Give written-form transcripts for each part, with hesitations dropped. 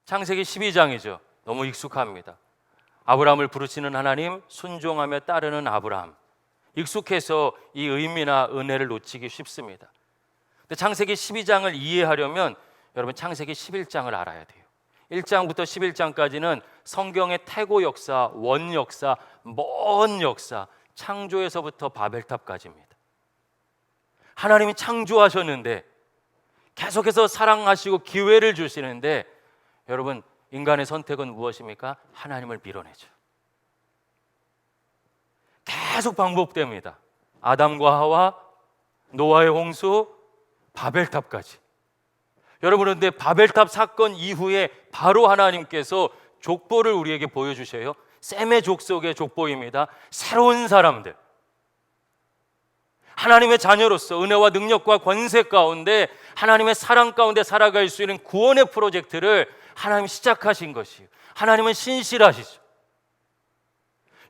창세기 12장이죠. 너무 익숙합니다. 아브라함을 부르시는 하나님, 순종하며 따르는 아브라함. 익숙해서 이 의미나 은혜를 놓치기 쉽습니다. 근데 창세기 12장을 이해하려면 여러분 창세기 11장을 알아야 돼요. 1장부터 11장까지는 성경의 태고 역사, 원 역사, 먼 역사, 창조에서부터 바벨탑까지입니다. 하나님이 창조하셨는데 계속해서 사랑하시고 기회를 주시는데 여러분 인간의 선택은 무엇입니까? 하나님을 밀어내죠. 계속 반복됩니다. 아담과 하와, 노아의 홍수, 바벨탑까지. 여러분 그런데 바벨탑 사건 이후에 바로 하나님께서 족보를 우리에게 보여주셔요. 셈의 족속의 족보입니다. 새로운 사람들, 하나님의 자녀로서 은혜와 능력과 권세 가운데 하나님의 사랑 가운데 살아갈 수 있는 구원의 프로젝트를 하나님이 시작하신 것이에요. 하나님은 신실하시죠.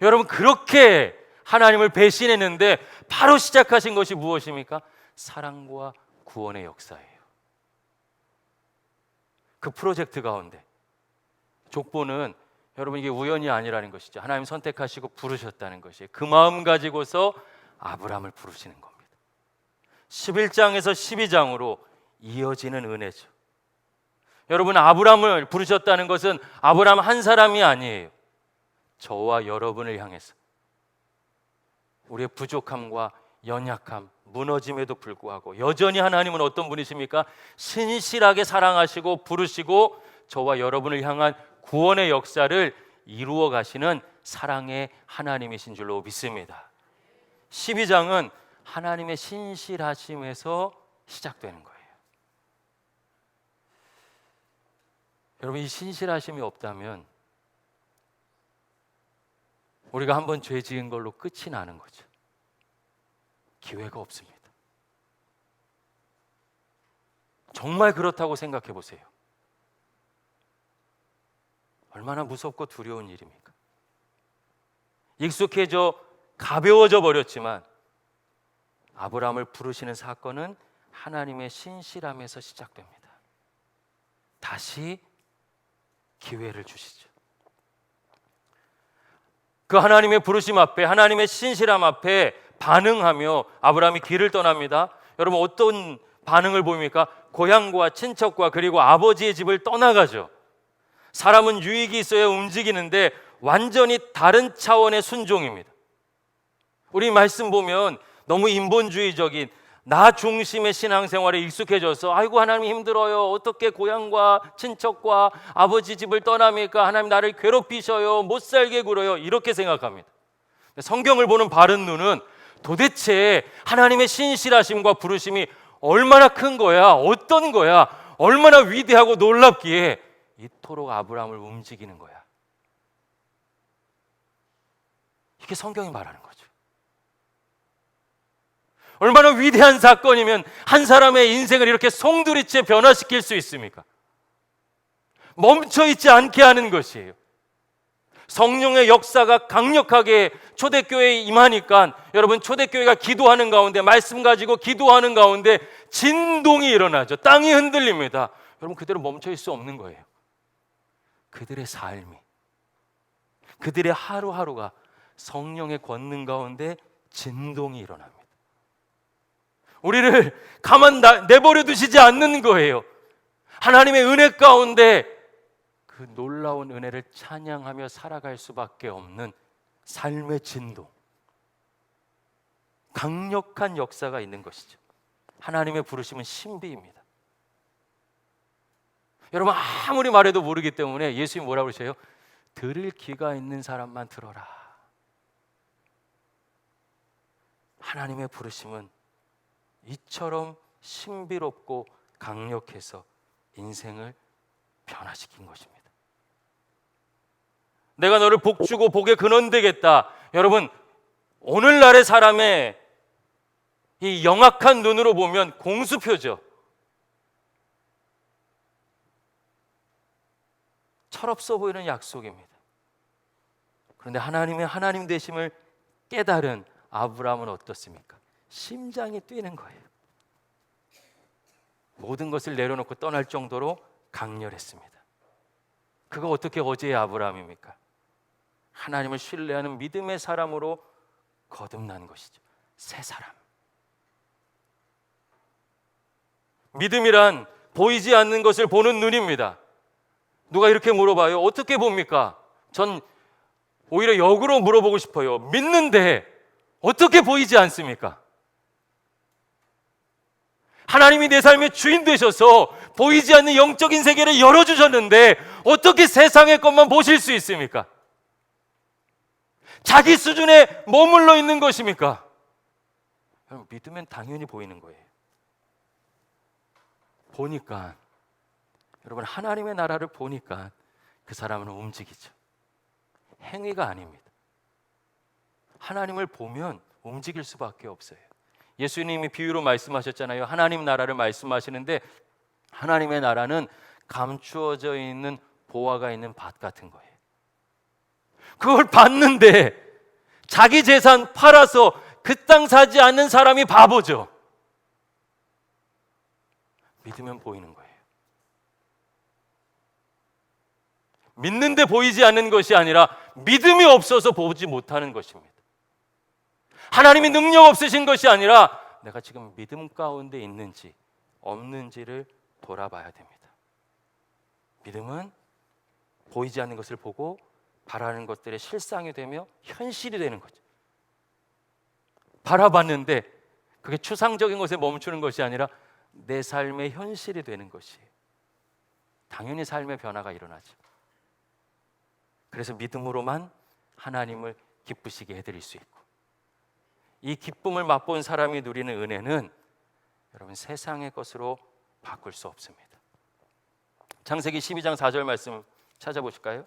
여러분 그렇게 하나님을 배신했는데 바로 시작하신 것이 무엇입니까? 사랑과 구원의 역사예요. 그 프로젝트 가운데 족보는 여러분 이게 우연이 아니라는 것이죠. 하나님 선택하시고 부르셨다는 것이에요. 그 마음 가지고서 아브라함을 부르시는 겁니다. 11장에서 12장으로 이어지는 은혜죠. 여러분 아브라함을 부르셨다는 것은 아브라함 한 사람이 아니에요. 저와 여러분을 향해서 우리의 부족함과 연약함, 무너짐에도 불구하고 여전히 하나님은 어떤 분이십니까? 신실하게 사랑하시고 부르시고 저와 여러분을 향한 구원의 역사를 이루어 가시는 사랑의 하나님이신 줄로 믿습니다. 12장은 하나님의 신실하심에서 시작되는 거예요. 여러분 이 신실하심이 없다면 우리가 한번 죄 지은 걸로 끝이 나는 거죠. 기회가 없습니다. 정말 그렇다고 생각해 보세요. 얼마나 무섭고 두려운 일입니까? 익숙해져 가벼워져 버렸지만 아브라함을 부르시는 사건은 하나님의 신실함에서 시작됩니다. 다시 기회를 주시죠. 그 하나님의 부르심 앞에, 하나님의 신실함 앞에 반응하며 아브라함이 길을 떠납니다. 여러분 어떤 반응을 보입니까? 고향과 친척과 그리고 아버지의 집을 떠나가죠. 사람은 유익이 있어야 움직이는데 완전히 다른 차원의 순종입니다. 우리 말씀 보면 너무 인본주의적인 나 중심의 신앙생활에 익숙해져서 아이고 하나님 힘들어요. 어떻게 고향과 친척과 아버지 집을 떠납니까? 하나님 나를 괴롭히셔요. 못 살게 굴어요. 이렇게 생각합니다. 성경을 보는 바른 눈은 도대체 하나님의 신실하심과 부르심이 얼마나 큰 거야? 어떤 거야? 얼마나 위대하고 놀랍기에 이토록 아브라함을 움직이는 거야. 이게 성경이 말하는 거죠. 얼마나 위대한 사건이면 한 사람의 인생을 이렇게 송두리째 변화시킬 수 있습니까? 멈춰있지 않게 하는 것이에요. 성령의 역사가 강력하게 초대교회에 임하니까 여러분 초대교회가 기도하는 가운데 말씀 가지고 기도하는 가운데 진동이 일어나죠. 땅이 흔들립니다. 여러분 그대로 멈춰있을 수 없는 거예요. 그들의 삶이, 그들의 하루하루가 성령의 권능 가운데 진동이 일어납니다. 우리를 가만 내버려 두시지 않는 거예요. 하나님의 은혜 가운데 그 놀라운 은혜를 찬양하며 살아갈 수밖에 없는 삶의 진동, 강력한 역사가 있는 것이죠. 하나님의 부르심은 신비입니다. 여러분 아무리 말해도 모르기 때문에 예수님이 뭐라고 그러셔요? 들을 귀가 있는 사람만 들어라. 하나님의 부르심은 이처럼 신비롭고 강력해서 인생을 변화시킨 것입니다. 내가 너를 복주고 복의 근원 되겠다. 여러분 오늘날의 사람의 이 영악한 눈으로 보면 공수표죠. 철없어 보이는 약속입니다. 그런데 하나님의 하나님 되심을 깨달은 아브라함은 어떻습니까? 심장이 뛰는 거예요. 모든 것을 내려놓고 떠날 정도로 강렬했습니다. 그가 어떻게 어제의 아브라함입니까? 하나님을 신뢰하는 믿음의 사람으로 거듭난 것이죠. 새 사람. 믿음이란 보이지 않는 것을 보는 눈입니다. 누가 이렇게 물어봐요. 어떻게 봅니까? 전 오히려 역으로 물어보고 싶어요. 믿는데 어떻게 보이지 않습니까? 하나님이 내 삶의 주인 되셔서 보이지 않는 영적인 세계를 열어주셨는데 어떻게 세상의 것만 보실 수 있습니까? 자기 수준에 머물러 있는 것입니까? 여러분, 믿으면 당연히 보이는 거예요. 보니까, 여러분, 하나님의 나라를 보니까 그 사람은 움직이죠. 행위가 아닙니다. 하나님을 보면 움직일 수밖에 없어요. 예수님이 비유로 말씀하셨잖아요. 하나님 나라를 말씀하시는데 하나님의 나라는 감추어져 있는 보화가 있는 밭 같은 거예요. 그걸 봤는데 자기 재산 팔아서 그 땅 사지 않는 사람이 바보죠. 믿으면 보이는 거예요. 믿는데 보이지 않는 것이 아니라 믿음이 없어서 보지 못하는 것입니다. 하나님이 능력 없으신 것이 아니라 내가 지금 믿음 가운데 있는지 없는지를 돌아봐야 됩니다. 믿음은 보이지 않는 것을 보고 바라는 것들의 실상이 되며 현실이 되는 거죠. 바라봤는데 그게 추상적인 것에 멈추는 것이 아니라 내 삶의 현실이 되는 것이에요. 당연히 삶의 변화가 일어나죠. 그래서 믿음으로만 하나님을 기쁘시게 해드릴 수 있고, 이 기쁨을 맛본 사람이 누리는 은혜는 여러분 세상의 것으로 바꿀 수 없습니다. 창세기 12장 4절 말씀 찾아보실까요?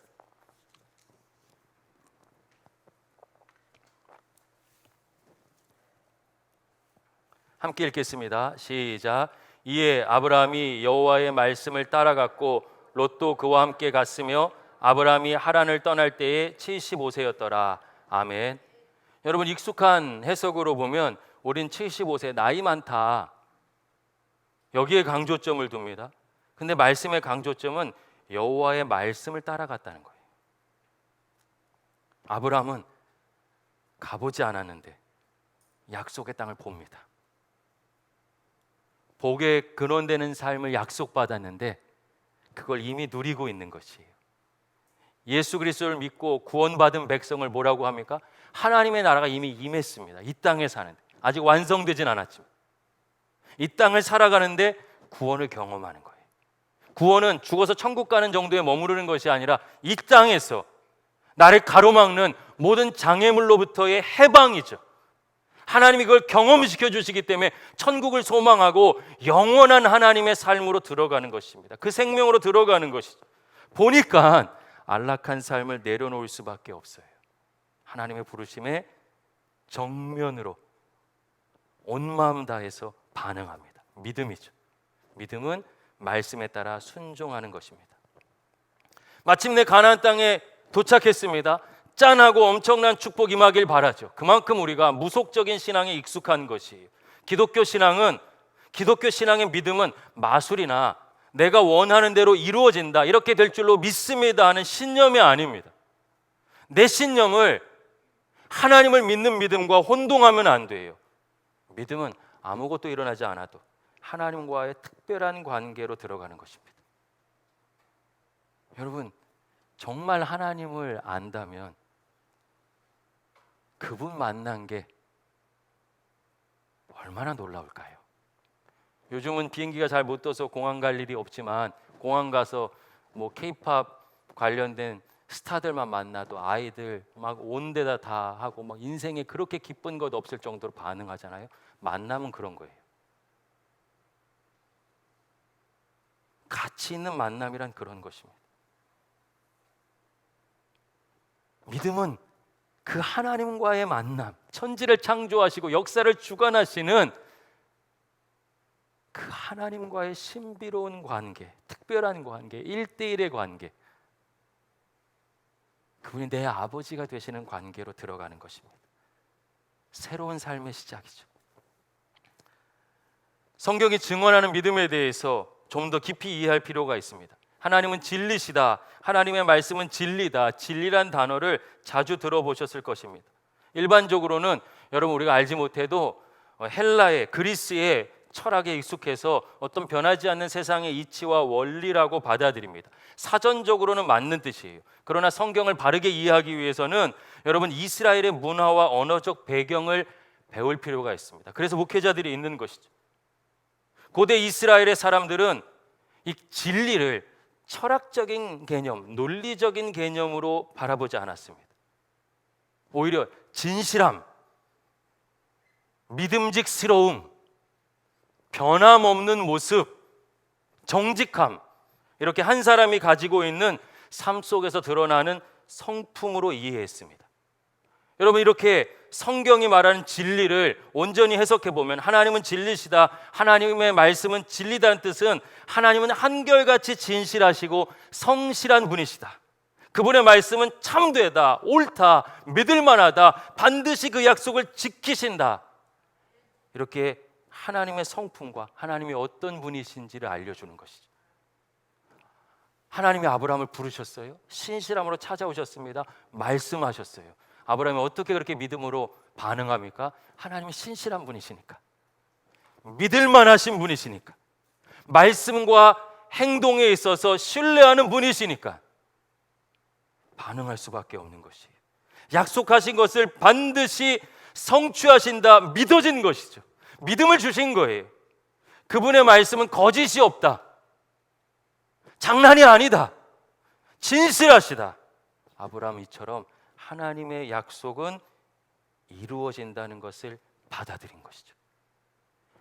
함께 읽겠습니다. 시작. 이에 아브라함이 여호와의 말씀을 따라갔고 롯도 그와 함께 갔으며 아브라함이 하란을 떠날 때에 75세였더라. 아멘. 여러분, 익숙한 해석으로 보면 우린 75세, 나이 많다, 여기에 강조점을 둡니다. 근데 말씀의 강조점은 여호와의 말씀을 따라갔다는 거예요. 아브라함은 가보지 않았는데 약속의 땅을 봅니다. 복의 근원되는 삶을 약속받았는데 그걸 이미 누리고 있는 것이에요. 예수 그리스도를 믿고 구원받은 백성을 뭐라고 합니까? 하나님의 나라가 이미 임했습니다. 이 땅에 사는데, 아직 완성되진 않았지만 이 땅을 살아가는데 구원을 경험하는 거예요. 구원은 죽어서 천국 가는 정도에 머무르는 것이 아니라 이 땅에서 나를 가로막는 모든 장애물로부터의 해방이죠. 하나님이 그걸 경험시켜 주시기 때문에 천국을 소망하고 영원한 하나님의 삶으로 들어가는 것입니다. 그 생명으로 들어가는 것이죠. 보니까 안락한 삶을 내려놓을 수밖에 없어요. 하나님의 부르심에 정면으로 온 마음 다해서 반응합니다. 믿음이죠. 믿음은 말씀에 따라 순종하는 것입니다. 마침내 가나안 땅에 도착했습니다. 짠하고 엄청난 축복 임하길 바라죠. 그만큼 우리가 무속적인 신앙에 익숙한 것이에요. 기독교 신앙의 믿음은 마술이나 내가 원하는 대로 이루어진다, 이렇게 될 줄로 믿습니다 하는 신념이 아닙니다. 내 신념을 하나님을 믿는 믿음과 혼동하면 안 돼요. 믿음은 아무것도 일어나지 않아도 하나님과의 특별한 관계로 들어가는 것입니다. 여러분, 정말 하나님을 안다면 그분 만난 게 얼마나 놀라울까요? 요즘은 비행기가 잘 못 떠서 공항 갈 일이 없지만 공항 가서 뭐 K-팝 관련된 스타들만 만나도 아이들 막 온 데다 다 하고 막 인생에 그렇게 기쁜 것 없을 정도로 반응하잖아요. 만남은 그런 거예요. 가치 있는 만남이란 그런 것입니다. 믿음은 그 하나님과의 만남, 천지를 창조하시고 역사를 주관하시는 그 하나님과의 신비로운 관계, 특별한 관계, 1대1의 관계, 그분이 내 아버지가 되시는 관계로 들어가는 것입니다. 새로운 삶의 시작이죠. 성경이 증언하는 믿음에 대해서 좀 더 깊이 이해할 필요가 있습니다. 하나님은 진리시다. 하나님의 말씀은 진리다. 진리란 단어를 자주 들어보셨을 것입니다. 일반적으로는 여러분 우리가 알지 못해도 헬라의 그리스의 철학에 익숙해서 어떤 변하지 않는 세상의 이치와 원리라고 받아들입니다. 사전적으로는 맞는 뜻이에요. 그러나 성경을 바르게 이해하기 위해서는 여러분 이스라엘의 문화와 언어적 배경을 배울 필요가 있습니다. 그래서 목회자들이 있는 것이죠. 고대 이스라엘의 사람들은 이 진리를 철학적인 개념, 논리적인 개념으로 바라보지 않았습니다. 오히려 진실함, 믿음직스러움, 변함없는 모습, 정직함, 이렇게 한 사람이 가지고 있는 삶 속에서 드러나는 성품으로 이해했습니다. 여러분 이렇게 성경이 말하는 진리를 온전히 해석해 보면 하나님은 진리시다, 하나님의 말씀은 진리다는 뜻은 하나님은 한결같이 진실하시고 성실한 분이시다. 그분의 말씀은 참되다, 옳다, 믿을만하다, 반드시 그 약속을 지키신다. 이렇게 하나님의 성품과 하나님이 어떤 분이신지를 알려주는 것이죠. 하나님이 아브라함을 부르셨어요. 신실함으로 찾아오셨습니다. 말씀하셨어요. 아브라함이 어떻게 그렇게 믿음으로 반응합니까? 하나님이 신실한 분이시니까, 믿을만하신 분이시니까, 말씀과 행동에 있어서 신뢰하는 분이시니까 반응할 수밖에 없는 것이에요. 약속하신 것을 반드시 성취하신다, 믿어진 것이죠. 믿음을 주신 거예요. 그분의 말씀은 거짓이 없다, 장난이 아니다, 진실하시다. 아브라함 이처럼 하나님의 약속은 이루어진다는 것을 받아들인 것이죠.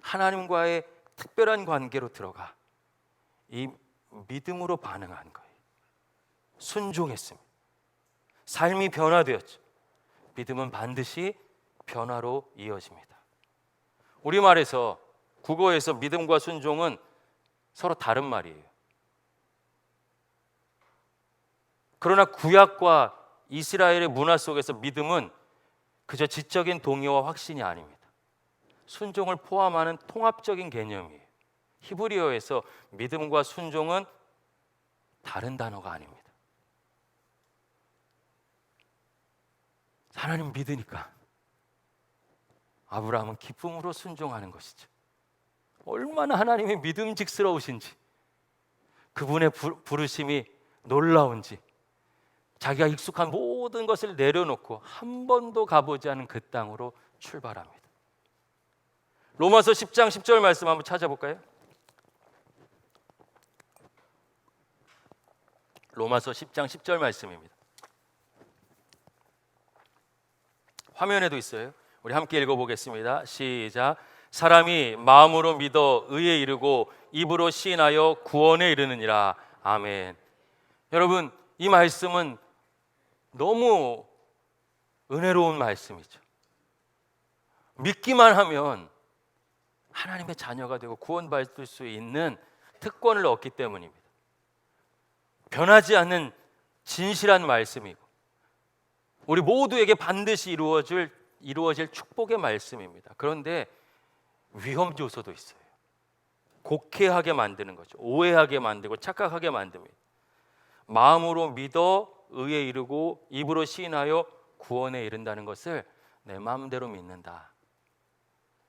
하나님과의 특별한 관계로 들어가 이 믿음으로 반응한 거예요. 순종했습니다. 삶이 변화되었죠. 믿음은 반드시 변화로 이어집니다. 우리말에서, 국어에서 믿음과 순종은 서로 다른 말이에요. 그러나 구약과 이스라엘의 문화 속에서 믿음은 그저 지적인 동의와 확신이 아닙니다. 순종을 포함하는 통합적인 개념이에요. 히브리어에서 믿음과 순종은 다른 단어가 아닙니다. 하나님 믿으니까 아브라함은 기쁨으로 순종하는 것이죠. 얼마나 하나님의 믿음직스러우신지, 그분의 부르심이 놀라운지, 자기가 익숙한 모든 것을 내려놓고 한 번도 가보지 않은 그 땅으로 출발합니다. 로마서 10장 10절 말씀 한번 찾아볼까요? 로마서 10장 10절 말씀입니다. 화면에도 있어요. 우리 함께 읽어보겠습니다. 시작. 사람이 마음으로 믿어 의에 이르고 입으로 시인하여 구원에 이르느니라. 아멘. 여러분, 이 말씀은 너무 은혜로운 말씀이죠. 믿기만 하면 하나님의 자녀가 되고 구원받을 수 있는 특권을 얻기 때문입니다. 변하지 않는 진실한 말씀이고 우리 모두에게 반드시 이루어질 축복의 말씀입니다. 그런데 위험 요소도 있어요. 곡해하게 만드는 거죠. 오해하게 만들고 착각하게 만듭니다. 마음으로 믿어 의에 이르고 입으로 시인하여 구원에 이른다는 것을 내 마음대로 믿는다,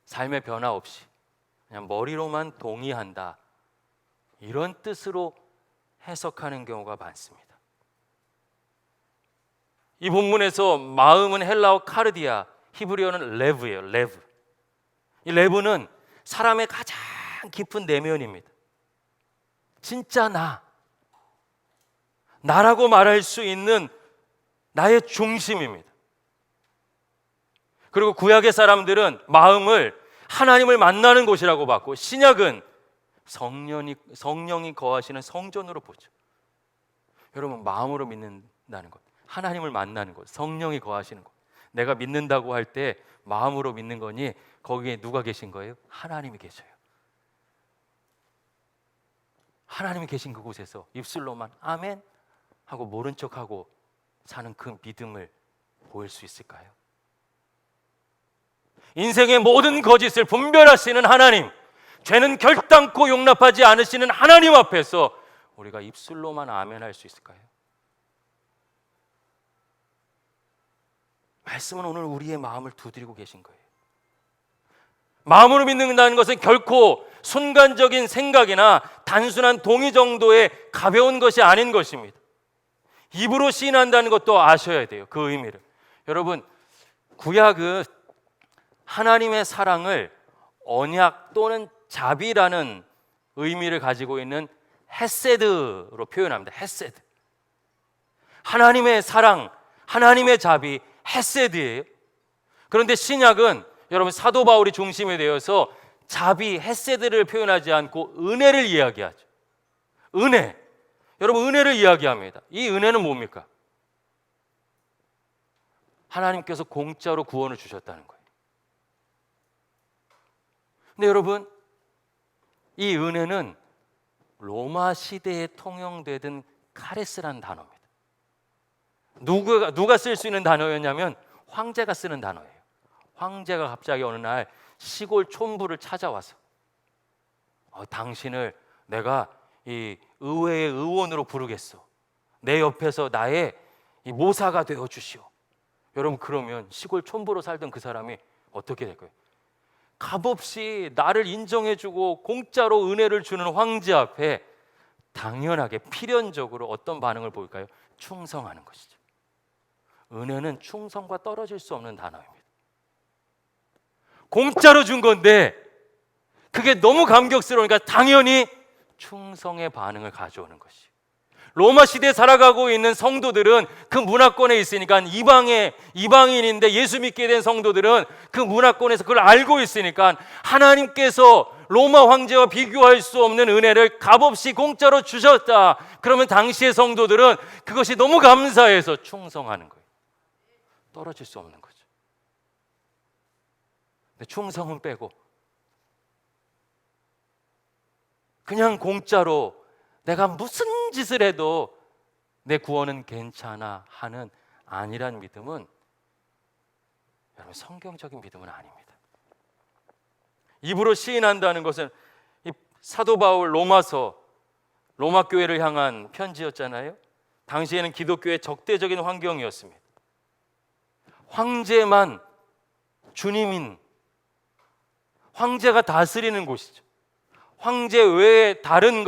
삶의 변화 없이 그냥 머리로만 동의한다, 이런 뜻으로 해석하는 경우가 많습니다. 이 본문에서 마음은 헬라어 카르디아, 히브리어는 레브예요. 레브. 이 레브는 사람의 가장 깊은 내면입니다. 진짜 나라고 말할 수 있는 나의 중심입니다. 그리고 구약의 사람들은 마음을 하나님을 만나는 곳이라고 봤고, 신약은 성령이 거하시는 성전으로 보죠. 여러분, 마음으로 믿는다는 것, 하나님을 만나는 곳, 성령이 거하시는 곳, 내가 믿는다고 할 때 마음으로 믿는 거니 거기에 누가 계신 거예요? 하나님이 계셔요. 하나님이 계신 그곳에서 입술로만 아멘 하고 모른 척하고 사는 그 믿음을 보일 수 있을까요? 인생의 모든 거짓을 분별하시는 하나님, 죄는 결단코 용납하지 않으시는 하나님 앞에서 우리가 입술로만 아멘 할 수 있을까요? 말씀은 오늘 우리의 마음을 두드리고 계신 거예요. 마음으로 믿는다는 것은 결코 순간적인 생각이나 단순한 동의 정도의 가벼운 것이 아닌 것입니다. 입으로 시인한다는 것도 아셔야 돼요. 그 의미를. 여러분, 구약은 하나님의 사랑을 언약 또는 자비라는 의미를 가지고 있는 헤세드로 표현합니다. 헤세드. 하나님의 사랑, 하나님의 자비, 헤세드예요. 그런데 신약은 여러분 사도 바울이 중심이 되어서 자비, 헤세드를 표현하지 않고 은혜를 이야기하죠. 은혜. 여러분, 은혜를 이야기합니다. 이 은혜는 뭡니까? 하나님께서 공짜로 구원을 주셨다는 거예요. 근데 여러분, 이 은혜는 로마 시대에 통용되던 카레스라는 단어입니다. 누가 쓸 수 있는 단어였냐면 황제가 쓰는 단어예요. 황제가 갑자기 어느 날 시골 촌부를 찾아와서 당신을 내가 이 의회의 의원으로 부르겠어. 내 옆에서 나의 이 모사가 되어 주시오. 여러분, 그러면 시골 촌부로 살던 그 사람이 어떻게 될까요? 값없이 나를 인정해주고 공짜로 은혜를 주는 황제 앞에 당연하게 필연적으로 어떤 반응을 보일까요? 충성하는 것이죠. 은혜는 충성과 떨어질 수 없는 단어입니다. 공짜로 준 건데 그게 너무 감격스러우니까 당연히 충성의 반응을 가져오는 것이. 로마 시대에 살아가고 있는 성도들은 그 문화권에 있으니까, 이방인인데 예수 믿게 된 성도들은 그 문화권에서 그걸 알고 있으니까 하나님께서 로마 황제와 비교할 수 없는 은혜를 값없이 공짜로 주셨다. 그러면 당시의 성도들은 그것이 너무 감사해서 충성하는 거예요. 떨어질 수 없는 거죠. 근데 충성은 빼고 그냥 공짜로 내가 무슨 짓을 해도 내 구원은 괜찮아 하는 아니란 믿음은, 여러분, 성경적인 믿음은 아닙니다. 입으로 시인한다는 것은 이 사도 바울 로마서, 로마 교회를 향한 편지였잖아요. 당시에는 기독교의 적대적인 환경이었습니다. 황제만 주님인, 황제가 다스리는 곳이죠. 황제 외에 다른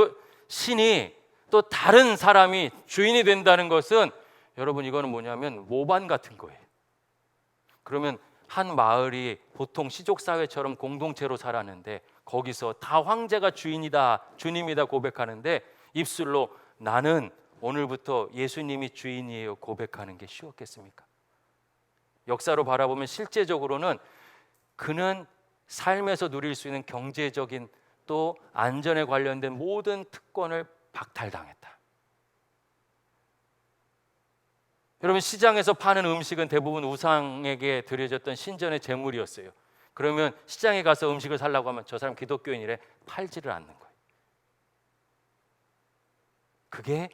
신이, 또 다른 사람이 주인이 된다는 것은, 여러분, 이거는 뭐냐면 모반 같은 거예요. 그러면 한 마을이 보통 시족사회처럼 공동체로 살았는데 거기서 다 황제가 주인이다, 주님이다 고백하는데 입술로 나는 오늘부터 예수님이 주인이에요 고백하는 게 쉬웠겠습니까? 역사로 바라보면 실제적으로는 그는 삶에서 누릴 수 있는 경제적인 또 안전에 관련된 모든 특권을 박탈당했다. 여러분, 시장에서 파는 음식은 대부분 우상에게 드려졌던 신전의 제물이었어요. 그러면 시장에 가서 음식을 살라고 하면 저 사람 기독교인이래, 팔지를 않는 거예요. 그게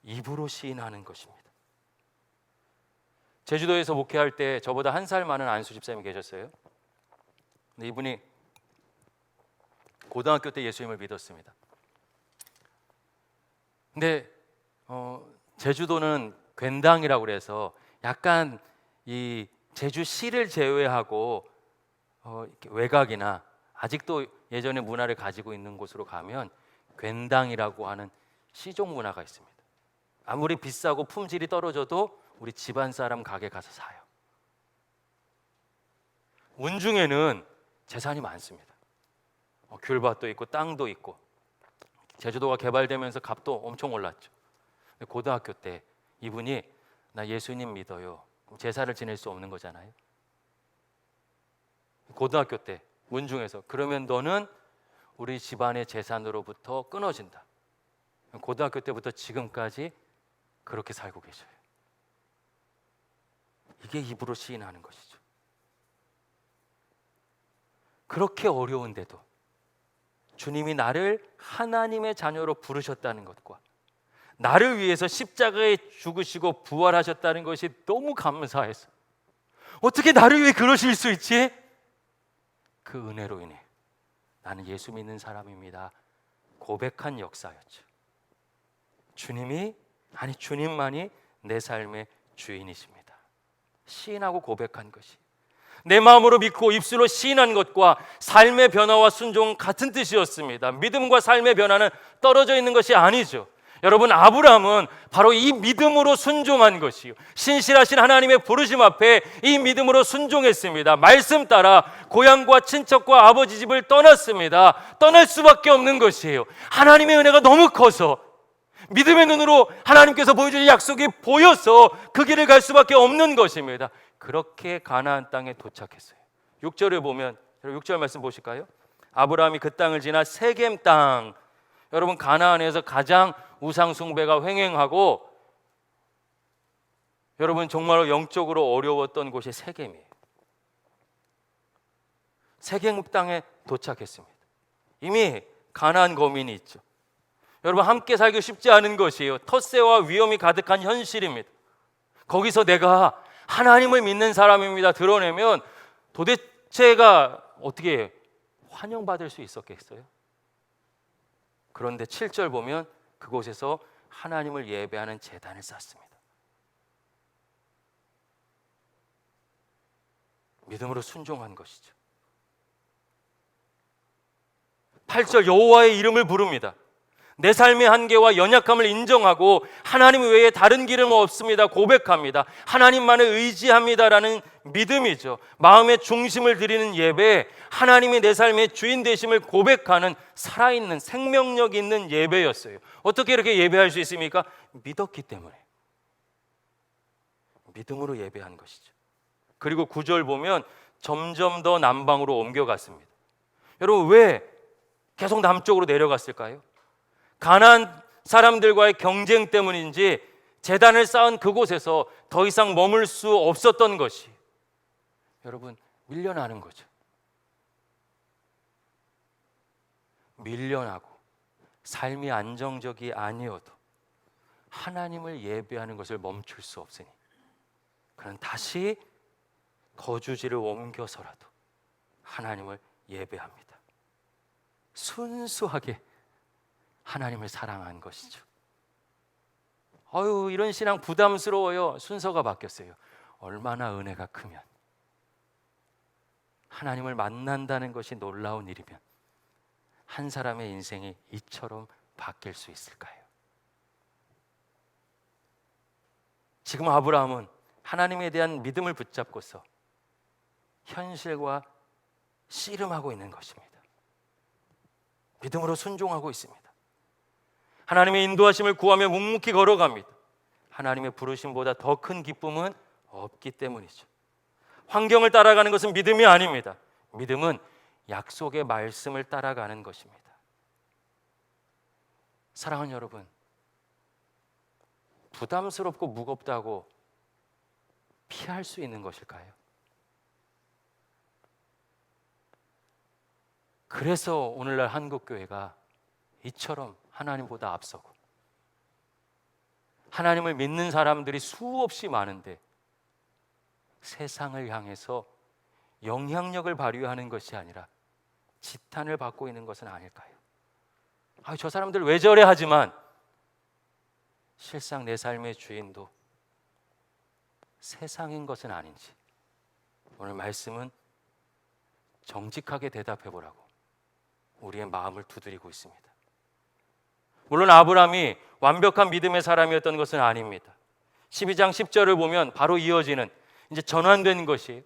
입으로 시인하는 것입니다. 제주도에서 목회할 때 저보다 한 살 많은 안수 집사님이 계셨어요. 근데 이분이 고등학교 때 예수님을 믿었습니다. 근데 제주도는 괜당이라고 그래서 약간 이 제주시를 제외하고 외곽이나 아직도 예전의 문화를 가지고 있는 곳으로 가면 괜당이라고 하는 시종 문화가 있습니다. 아무리 비싸고 품질이 떨어져도 우리 집안 사람 가게 가서 사요. 운중에는 재산이 많습니다. 귤밭도 있고 땅도 있고. 제주도가 개발되면서 값도 엄청 올랐죠. 고등학교 때 이분이 나 예수님 믿어요. 제사를 지낼 수 없는 거잖아요. 고등학교 때 문중에서 그러면 너는 우리 집안의 재산으로부터 끊어진다. 고등학교 때부터 지금까지 그렇게 살고 계셔요. 이게 입으로 시인하는 것이죠. 그렇게 어려운데도 주님이 나를 하나님의 자녀로 부르셨다는 것과 나를 위해서 십자가에 죽으시고 부활하셨다는 것이 너무 감사해서, 어떻게 나를 위해 그러실 수 있지? 그 은혜로 인해 나는 예수 믿는 사람입니다 고백한 역사였죠. 주님만이 내 삶의 주인이십니다. 시인하고 고백한 것이, 내 마음으로 믿고 입술로 시인한 것과 삶의 변화와 순종은 같은 뜻이었습니다. 믿음과 삶의 변화는 떨어져 있는 것이 아니죠. 여러분, 아브라함은 바로 이 믿음으로 순종한 것이요, 신실하신 하나님의 부르심 앞에 이 믿음으로 순종했습니다. 말씀 따라 고향과 친척과 아버지 집을 떠났습니다. 떠날 수밖에 없는 것이에요. 하나님의 은혜가 너무 커서, 믿음의 눈으로 하나님께서 보여주신 약속이 보여서 그 길을 갈 수밖에 없는 것입니다. 그렇게 가나안 땅에 도착했어요. 6절에 보면, 6절 말씀 보실까요? 아브라함이 그 땅을 지나 세겜 땅, 여러분, 가나안에서 가장 우상 숭배가 횡행하고 여러분 정말로 영적으로 어려웠던 곳이 세겜이에요. 세겜 땅에 도착했습니다. 이미 가나안 거민이 있죠. 여러분, 함께 살기 쉽지 않은 것이에요. 텃세와 위험이 가득한 현실입니다. 거기서 내가 하나님을 믿는 사람입니다 드러내면 도대체가 어떻게 환영받을 수 있었겠어요? 그런데 7절 보면 그곳에서 하나님을 예배하는 제단을 쌓습니다. 믿음으로 순종한 것이죠. 8절 여호와의 이름을 부릅니다. 내 삶의 한계와 연약함을 인정하고 하나님 외에 다른 길은 없습니다 고백합니다. 하나님만을 의지합니다라는 믿음이죠. 마음의 중심을 드리는 예배, 하나님이 내 삶의 주인 되심을 고백하는 살아있는 생명력 있는 예배였어요. 어떻게 이렇게 예배할 수 있습니까? 믿었기 때문에. 믿음으로 예배한 것이죠. 그리고 9절 보면 점점 더 남방으로 옮겨갔습니다. 여러분, 왜 계속 남쪽으로 내려갔을까요? 가나안 사람들과의 경쟁 때문인지 제단을 쌓은 그곳에서 더 이상 머물 수 없었던 것이, 여러분, 밀려나는 거죠. 밀려나고 삶이 안정적이 아니어도 하나님을 예배하는 것을 멈출 수 없으니 그는 다시 거주지를 옮겨서라도 하나님을 예배합니다. 순수하게 하나님을 사랑한 것이죠. 이런 신앙 부담스러워요. 순서가 바뀌었어요. 얼마나 은혜가 크면, 하나님을 만난다는 것이 놀라운 일이면 한 사람의 인생이 이처럼 바뀔 수 있을까요? 지금 아브라함은 하나님에 대한 믿음을 붙잡고서 현실과 씨름하고 있는 것입니다. 믿음으로 순종하고 있습니다. 하나님의 인도하심을 구하며 묵묵히 걸어갑니다. 하나님의 부르심보다 더 큰 기쁨은 없기 때문이죠. 환경을 따라가는 것은 믿음이 아닙니다. 믿음은 약속의 말씀을 따라가는 것입니다. 사랑하는 여러분, 부담스럽고 무겁다고 피할 수 있는 것일까요? 그래서 오늘날 한국교회가 이처럼 하나님보다 앞서고 하나님을 믿는 사람들이 수없이 많은데 세상을 향해서 영향력을 발휘하는 것이 아니라 지탄을 받고 있는 것은 아닐까요? 저 사람들 왜 저래 하지만 실상 내 삶의 주인도 세상인 것은 아닌지 오늘 말씀은 정직하게 대답해 보라고 우리의 마음을 두드리고 있습니다. 물론 아브라함이 완벽한 믿음의 사람이었던 것은 아닙니다. 12장 10절을 보면 바로 이어지는 이제 전환된 것이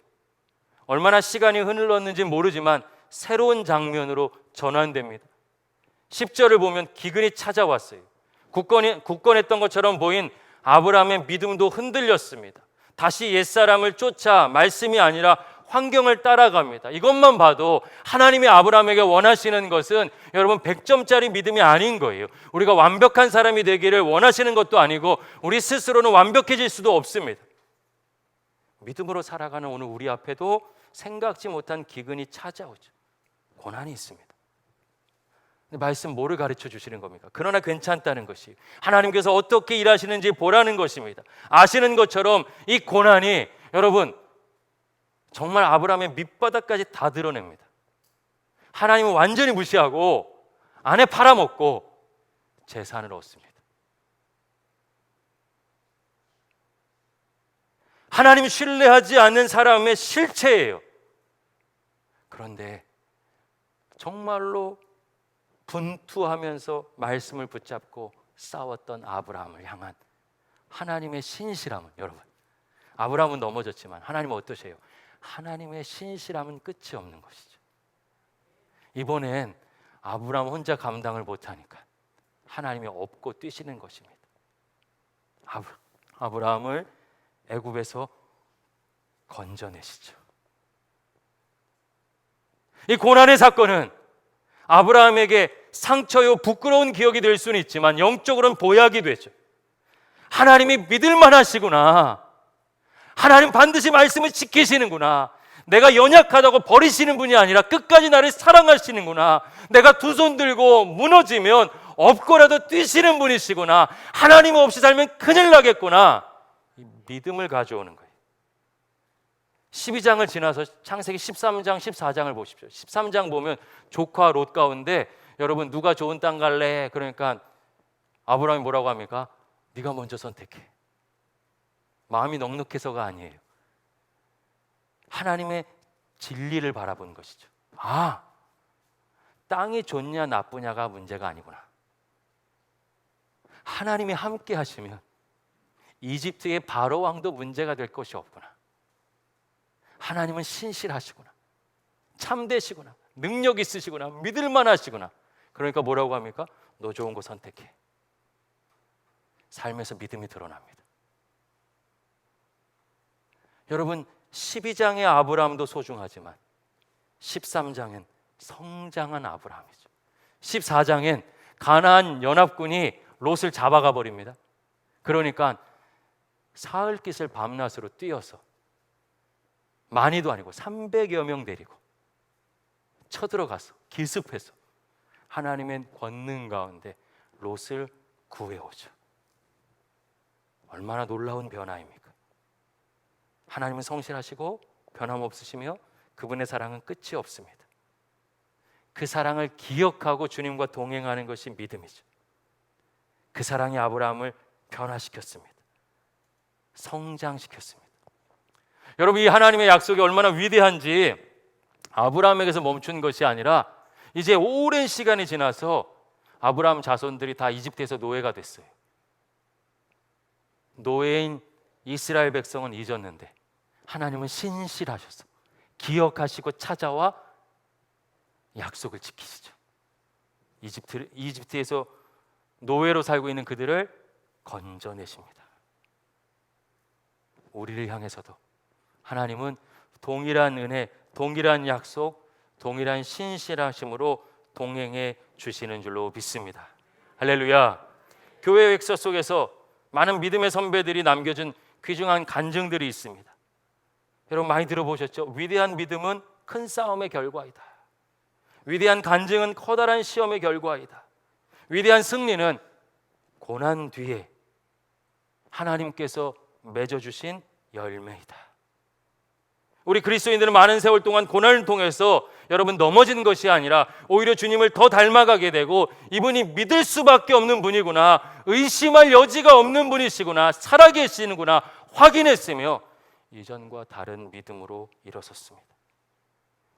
얼마나 시간이 흘렀는지 모르지만 새로운 장면으로 전환됩니다. 10절을 보면 기근이 찾아왔어요. 굳건했던 것처럼 보인 아브라함의 믿음도 흔들렸습니다. 다시 옛사람을 쫓아 말씀이 아니라 환경을 따라갑니다. 이것만 봐도 하나님이 아브라함에게 원하시는 것은 여러분 100점짜리 믿음이 아닌 거예요. 우리가 완벽한 사람이 되기를 원하시는 것도 아니고 우리 스스로는 완벽해질 수도 없습니다. 믿음으로 살아가는 오늘 우리 앞에도 생각지 못한 기근이 찾아오죠. 고난이 있습니다. 근데 말씀 뭐를 가르쳐 주시는 겁니까? 그러나 괜찮다는 것이 하나님께서 어떻게 일하시는지 보라는 것입니다. 아시는 것처럼 이 고난이 여러분 정말 아브라함의 밑바닥까지 다 드러냅니다. 하나님은 완전히 무시하고 아내 팔아먹고 재산을 얻습니다. 하나님 신뢰하지 않는 사람의 실체예요. 그런데 정말로 분투하면서 말씀을 붙잡고 싸웠던 아브라함을 향한 하나님의 신실함은, 여러분, 아브라함은 넘어졌지만 하나님은 어떠세요? 하나님의 신실함은 끝이 없는 것이죠. 이번엔 아브라함 혼자 감당을 못하니까 하나님이 업고 뛰시는 것입니다. 아브라함을 애굽에서 건져내시죠. 이 고난의 사건은 아브라함에게 상처요 부끄러운 기억이 될 수는 있지만 영적으로는 보약이 되죠. 하나님이 믿을만 하시구나, 하나님 반드시 말씀을 지키시는구나, 내가 연약하다고 버리시는 분이 아니라 끝까지 나를 사랑하시는구나, 내가 두 손 들고 무너지면 업고라도 뛰시는 분이시구나, 하나님 없이 살면 큰일 나겠구나, 이 믿음을 가져오는 거예요. 12장을 지나서 창세기 13장, 14장을 보십시오. 13장 보면 조카 롯 가운데, 여러분, 누가 좋은 땅 갈래? 그러니까 아브라함이 뭐라고 합니까? 네가 먼저 선택해. 마음이 넉넉해서가 아니에요. 하나님의 진리를 바라본 것이죠. 아, 땅이 좋냐 나쁘냐가 문제가 아니구나. 하나님이 함께 하시면 이집트의 바로 왕도 문제가 될 것이 없구나. 하나님은 신실하시구나, 참되시구나, 능력 있으시구나, 믿을만 하시구나. 그러니까 뭐라고 합니까? 너 좋은 거 선택해. 삶에서 믿음이 드러납니다. 여러분, 12장의 아브라함도 소중하지만 13장엔 성장한 아브라함이죠. 14장엔 가나안 연합군이 롯을 잡아가 버립니다. 그러니까 사흘깃을 밤낮으로 뛰어서, 많이도 아니고 300여 명 데리고 쳐들어가서 기습해서 하나님의 권능 가운데 롯을 구해오죠. 얼마나 놀라운 변화입니까? 하나님은 성실하시고 변함없으시며 그분의 사랑은 끝이 없습니다. 그 사랑을 기억하고 주님과 동행하는 것이 믿음이죠. 그 사랑이 아브라함을 변화시켰습니다. 성장시켰습니다. 여러분, 이 하나님의 약속이 얼마나 위대한지 아브라함에게서 멈춘 것이 아니라 이제 오랜 시간이 지나서 아브라함 자손들이 다 이집트에서 노예가 됐어요. 노예인 이스라엘 백성은 잊었는데 하나님은 신실하셔서 기억하시고 찾아와 약속을 지키시죠. 이집트에서 노예로 살고 있는 그들을 건져내십니다. 우리를 향해서도 하나님은 동일한 은혜, 동일한 약속, 동일한 신실하심으로 동행해 주시는 줄로 믿습니다. 할렐루야. 교회 역사 속에서 많은 믿음의 선배들이 남겨준 귀중한 간증들이 있습니다. 여러분 많이 들어보셨죠? 위대한 믿음은 큰 싸움의 결과이다. 위대한 간증은 커다란 시험의 결과이다. 위대한 승리는 고난 뒤에 하나님께서 맺어주신 열매이다. 우리 그리스도인들은 많은 세월 동안 고난을 통해서 여러분 넘어진 것이 아니라 오히려 주님을 더 닮아가게 되고, 이분이 믿을 수밖에 없는 분이구나, 의심할 여지가 없는 분이시구나, 살아계시는구나 확인했으며 이전과 다른 믿음으로 일어섰습니다.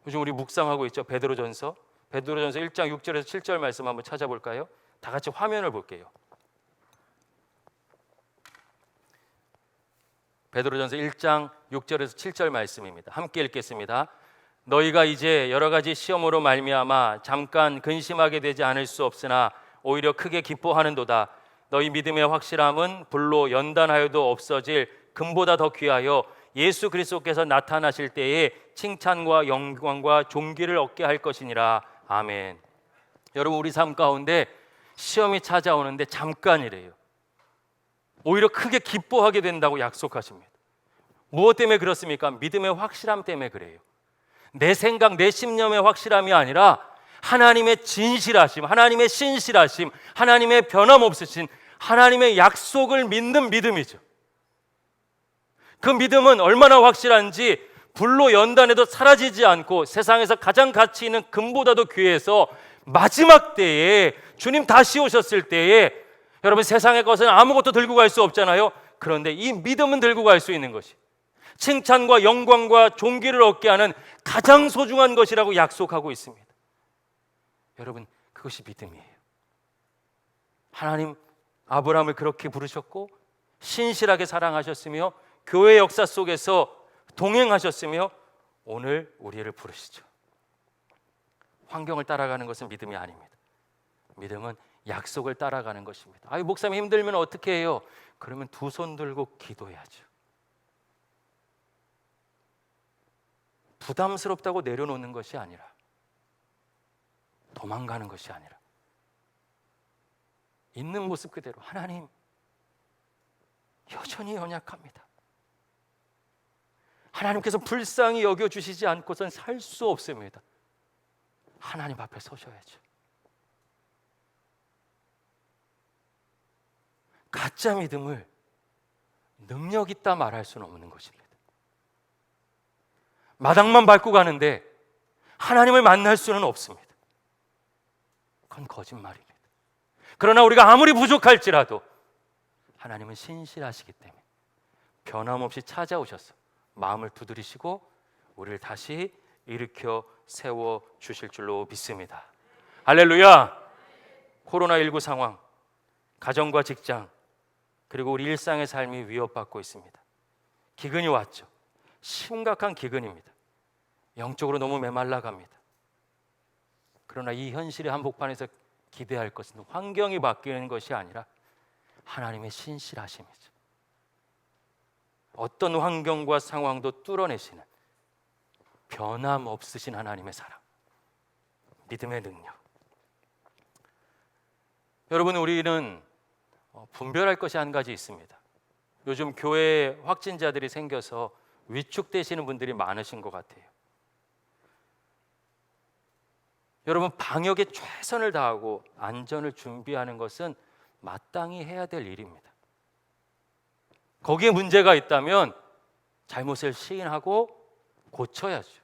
요즘 우리 묵상하고 있죠. 베드로전서 1장 6절에서 7절 말씀 한번 찾아볼까요? 다 같이 화면을 볼게요. 베드로전서 1장 6절에서 7절 말씀입니다. 함께 읽겠습니다. 너희가 이제 여러 가지 시험으로 말미암아 잠깐 근심하게 되지 않을 수 없으나 오히려 크게 기뻐하는도다. 너희 믿음의 확실함은 불로 연단하여도 없어질 금보다 더 귀하여 예수 그리스도께서 나타나실 때에 칭찬과 영광과 존귀를 얻게 할 것이니라. 아멘. 여러분, 우리 삶 가운데 시험이 찾아오는데 잠깐이래요. 오히려 크게 기뻐하게 된다고 약속하십니다. 무엇 때문에 그렇습니까? 믿음의 확실함 때문에 그래요. 내 생각, 내 신념의 확실함이 아니라 하나님의 진실하심, 하나님의 신실하심, 하나님의 변함없으신 하나님의 약속을 믿는 믿음이죠. 그 믿음은 얼마나 확실한지 불로 연단해도 사라지지 않고 세상에서 가장 가치 있는 금보다도 귀해서 마지막 때에 주님 다시 오셨을 때에 여러분 세상의 것은 아무것도 들고 갈 수 없잖아요. 그런데 이 믿음은 들고 갈 수 있는 것이, 칭찬과 영광과 존귀를 얻게 하는 가장 소중한 것이라고 약속하고 있습니다. 여러분, 그것이 믿음이에요. 하나님 아브라함을 그렇게 부르셨고 신실하게 사랑하셨으며 교회 역사 속에서 동행하셨으며 오늘 우리를 부르시죠. 환경을 따라가는 것은 믿음이 아닙니다. 믿음은 약속을 따라가는 것입니다. 아유, 목사님 힘들면 어떻게 해요? 그러면 두 손 들고 기도해야죠. 부담스럽다고 내려놓는 것이 아니라, 도망가는 것이 아니라 있는 모습 그대로, 하나님 여전히 연약합니다. 하나님께서 불쌍히 여겨주시지 않고선 살 수 없습니다. 하나님 앞에 서셔야죠. 가짜 믿음을 능력 있다 말할 수는 없는 것입니다. 마당만 밟고 가는데 하나님을 만날 수는 없습니다. 그건 거짓말입니다. 그러나 우리가 아무리 부족할지라도 하나님은 신실하시기 때문에 변함없이 찾아오셔서 마음을 두드리시고 우리를 다시 일으켜 세워 주실 줄로 믿습니다. 할렐루야. 코로나19 상황, 가정과 직장, 그리고 우리 일상의 삶이 위협받고 있습니다. 기근이 왔죠. 심각한 기근입니다. 영적으로 너무 메말라갑니다. 그러나 이 현실의 한복판에서 기대할 것은 환경이 바뀌는 것이 아니라 하나님의 신실하심이죠. 어떤 환경과 상황도 뚫어내시는 변함없으신 하나님의 사랑, 믿음의 능력. 여러분, 우리는 분별할 것이 한 가지 있습니다. 요즘 교회에 확진자들이 생겨서 위축되시는 분들이 많으신 것 같아요. 여러분, 방역에 최선을 다하고 안전을 준비하는 것은 마땅히 해야 될 일입니다. 거기에 문제가 있다면 잘못을 시인하고 고쳐야죠.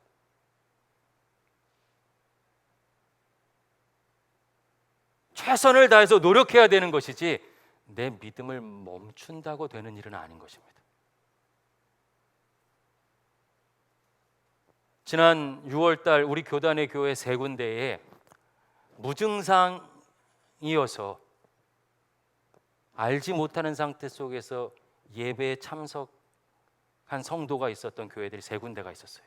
최선을 다해서 노력해야 되는 것이지 내 믿음을 멈춘다고 되는 일은 아닌 것입니다. 지난 6월 달 우리 교단의 교회 3군데에 무증상이어서 알지 못하는 상태 속에서 예배에 참석한 성도가 있었던 교회들이 3군데가 있었어요.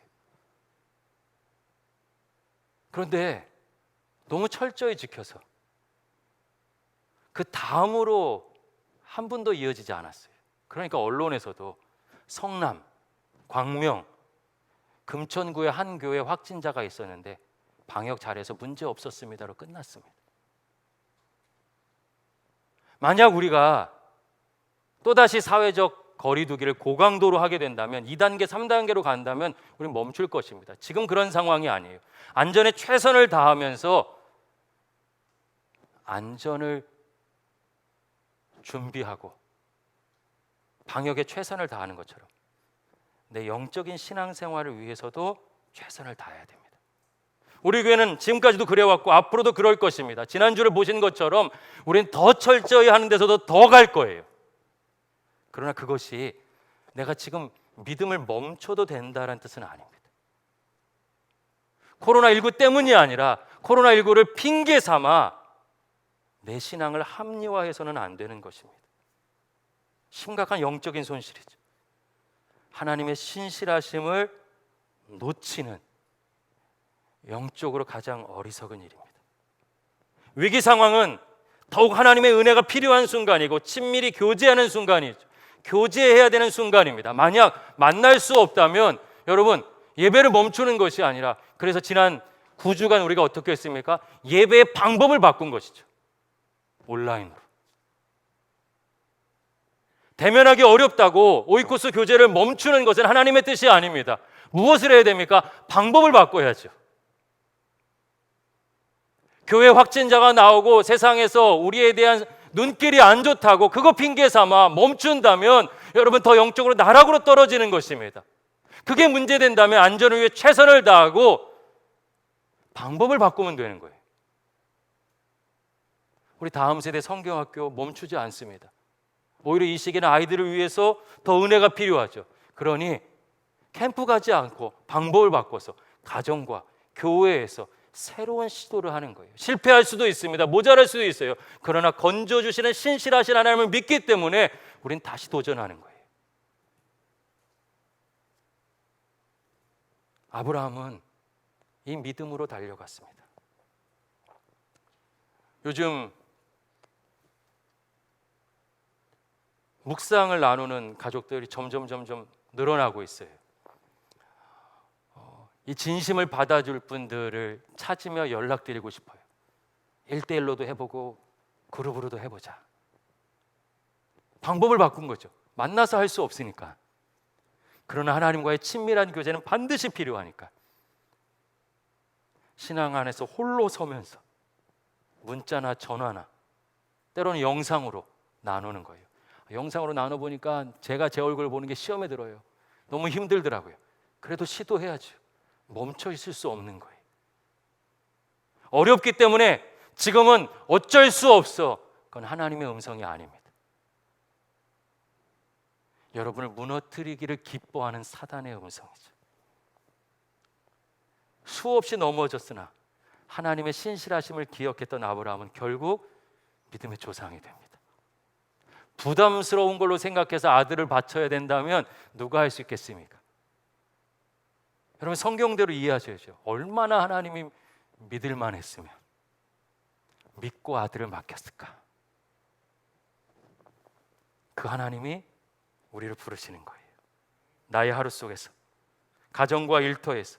그런데 너무 철저히 지켜서 그 다음으로 한 분도 이어지지 않았어요. 그러니까 언론에서도 성남, 광명, 금천구에 한 교회 확진자가 있었는데 방역 잘해서 문제 없었습니다로 끝났습니다. 만약 우리가 또다시 사회적 거리두기를 고강도로 하게 된다면 2단계, 3단계로 간다면 우리는 멈출 것입니다. 지금 그런 상황이 아니에요. 안전에 최선을 다하면서 안전을 준비하고 방역에 최선을 다하는 것처럼 내 영적인 신앙생활을 위해서도 최선을 다해야 됩니다. 우리 교회는 지금까지도 그래왔고 앞으로도 그럴 것입니다. 지난주를 보신 것처럼 우리는 더 철저히 하는 데서도 더 갈 거예요. 그러나 그것이 내가 지금 믿음을 멈춰도 된다는 뜻은 아닙니다. 코로나19 때문이 아니라 코로나19를 핑계 삼아 내 신앙을 합리화해서는 안 되는 것입니다. 심각한 영적인 손실이죠. 하나님의 신실하심을 놓치는 영적으로 가장 어리석은 일입니다. 위기 상황은 더욱 하나님의 은혜가 필요한 순간이고 친밀히 교제하는 순간이죠. 교제해야 되는 순간입니다. 만약 만날 수 없다면 여러분 예배를 멈추는 것이 아니라, 그래서 지난 9주간 우리가 어떻게 했습니까? 예배의 방법을 바꾼 것이죠. 온라인으로. 대면하기 어렵다고 오이코스 교제를 멈추는 것은 하나님의 뜻이 아닙니다. 무엇을 해야 됩니까? 방법을 바꿔야죠. 교회 확진자가 나오고 세상에서 우리에 대한 눈길이 안 좋다고 그거 핑계 삼아 멈춘다면 여러분 더 영적으로 나락으로 떨어지는 것입니다. 그게 문제된다면 안전을 위해 최선을 다하고 방법을 바꾸면 되는 거예요. 우리 다음 세대 성경학교 멈추지 않습니다. 오히려 이 시기는 아이들을 위해서 더 은혜가 필요하죠. 그러니 캠프 가지 않고 방법을 바꿔서 가정과 교회에서 새로운 시도를 하는 거예요. 실패할 수도 있습니다. 모자랄 수도 있어요. 그러나 건져주시는 신실하신 하나님을 믿기 때문에 우린 다시 도전하는 거예요. 아브라함은 이 믿음으로 달려갔습니다. 요즘 묵상을 나누는 가족들이 점점 늘어나고 있어요. 이 진심을 받아줄 분들을 찾으며 연락드리고 싶어요. 1대1로도 해보고 그룹으로도 해보자. 방법을 바꾼 거죠. 만나서 할 수 없으니까. 그러나 하나님과의 친밀한 교제는 반드시 필요하니까 신앙 안에서 홀로 서면서 문자나 전화나 때로는 영상으로 나누는 거예요. 영상으로 나눠보니까 제가 제 얼굴 보는 게 시험에 들어요. 너무 힘들더라고요. 그래도 시도해야죠. 멈춰 있을 수 없는 거예요. 어렵기 때문에 지금은 어쩔 수 없어. 그건 하나님의 음성이 아닙니다. 여러분을 무너뜨리기를 기뻐하는 사단의 음성이죠. 수없이 넘어졌으나 하나님의 신실하심을 기억했던 아브라함은 결국 믿음의 조상이 됩니다. 부담스러운 걸로 생각해서 아들을 바쳐야 된다면 누가 할 수 있겠습니까? 여러분 성경대로 이해하셔야죠. 얼마나 하나님이 믿을만 했으면 믿고 아들을 맡겼을까? 그 하나님이 우리를 부르시는 거예요. 나의 하루 속에서, 가정과 일터에서,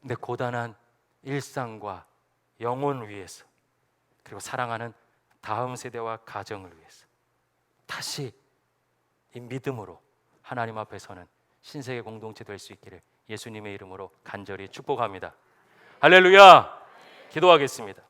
내 고단한 일상과 영혼 위해서, 그리고 사랑하는 다음 세대와 가정을 위해서 다시 이 믿음으로 하나님 앞에 서는 신세계 공동체 될 수 있기를 예수님의 이름으로 간절히 축복합니다. 할렐루야! 기도하겠습니다.